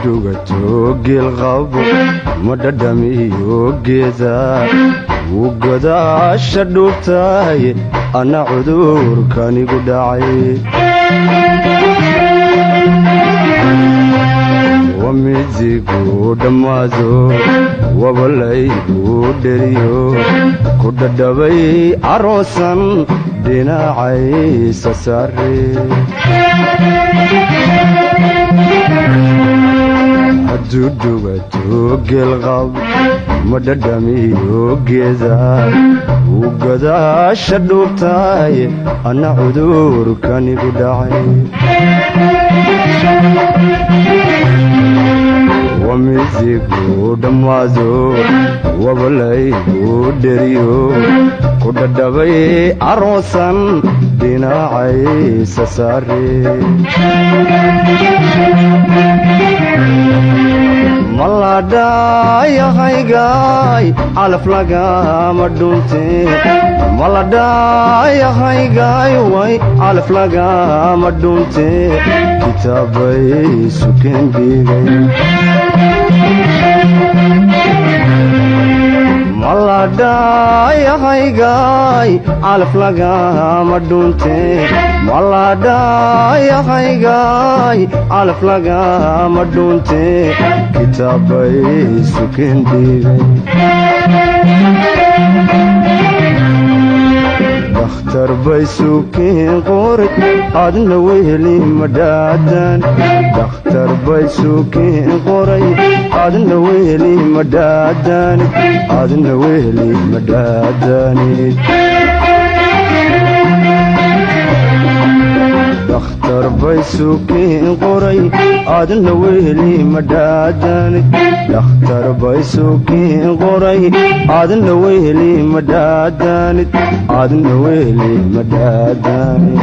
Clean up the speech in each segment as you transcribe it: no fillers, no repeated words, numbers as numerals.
dugato geelqabo madhadhamiyo geeda wuu godaasha dhuubtahay ana cudurkanigu dhacay wamizigu dhammaado wabalaygu dheriyo ku dhadhabay aroosan dhinacaysa saare hadduu dhugato geelqab madhadhamiyo geeda wuu godaasha dhuubtahay ana cudurkanigu dhacay wamizigu dhammaado wabalaygu dheriyo ku dhadhabay aroosan dhinacaysa saare maladhayahaygaay calaf lagama dhunte maladhayahaygaay way calaf lagama dhunte kitaabay sukeen dhigay maladhayahaygaay calaf lagama dhunte maladhayahaygaay calaf lagama dhunte kitaabay sukeen dhigay dakhtar bay sukeen qoray adna weheli madhaadan dakhtar bay sukeen qoray adna weheli madhaadanid adna weheli madhaadanid dakhtar bay sukeen qoray adna weheli madhaadanid dakhtar bay sukeen qoray adna weheli madhaadanid adna weheli madhaadanid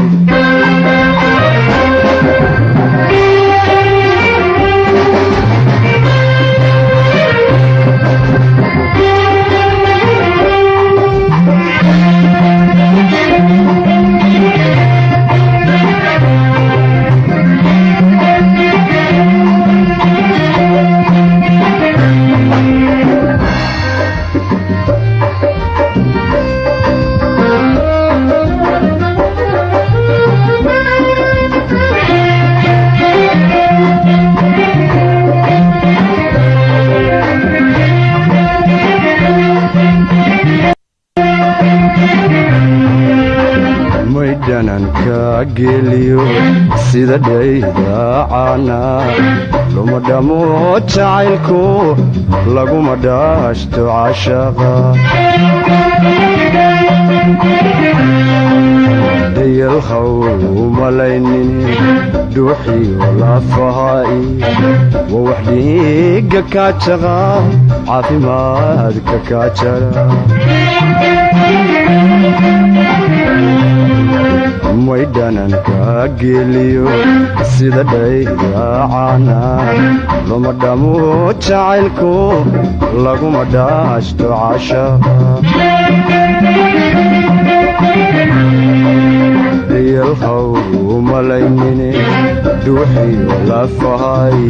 maydhananka geliyo sida dhaydaacana luma dhamo jacaylku laguma dhaashto cashaqa dayalhaw malaynin dhuuxiyo lafahaai waa wax dhiiga kaajaqa caafimaadka kaajara maydhananka geliyo sida dhaydaacana luma dhamo jacaylku laguma dhaashto cashaqa dayalhaw malaynine dhuuxiyo lafahay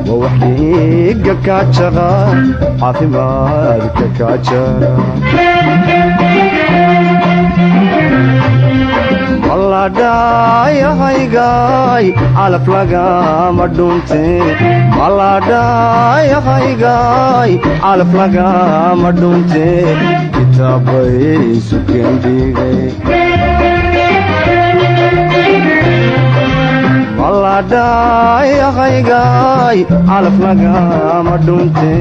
waa wax dhiiga kaajaqa caafimaadka kaajara maladhayahaygaay calaf lagama dhunte maladhayahaygaay calaf lagama dhunte kitaabay sukeen dhigay maladhayahaygaay calaf lagama dhunte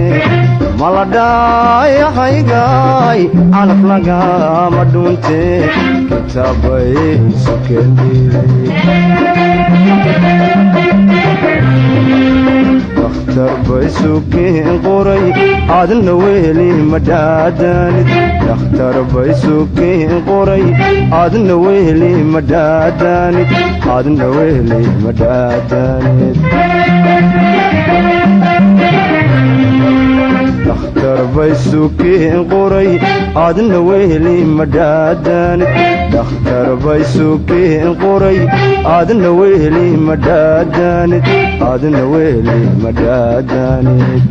maladhayahaygaay calaf lagama dhunte kitaabay sukeen dhigay dakhtar bay sukeen qoray adna weheli madhaadanid dakhtar bay sukeen qoray adna weheli madhaadanid adna weheli madhaadanid dakhtar baysuukiin qoray aadna weheli madhaadanid dhakhtar baysuukiin qoray aadna weheli madhaadanid aadna weheli madhaadanid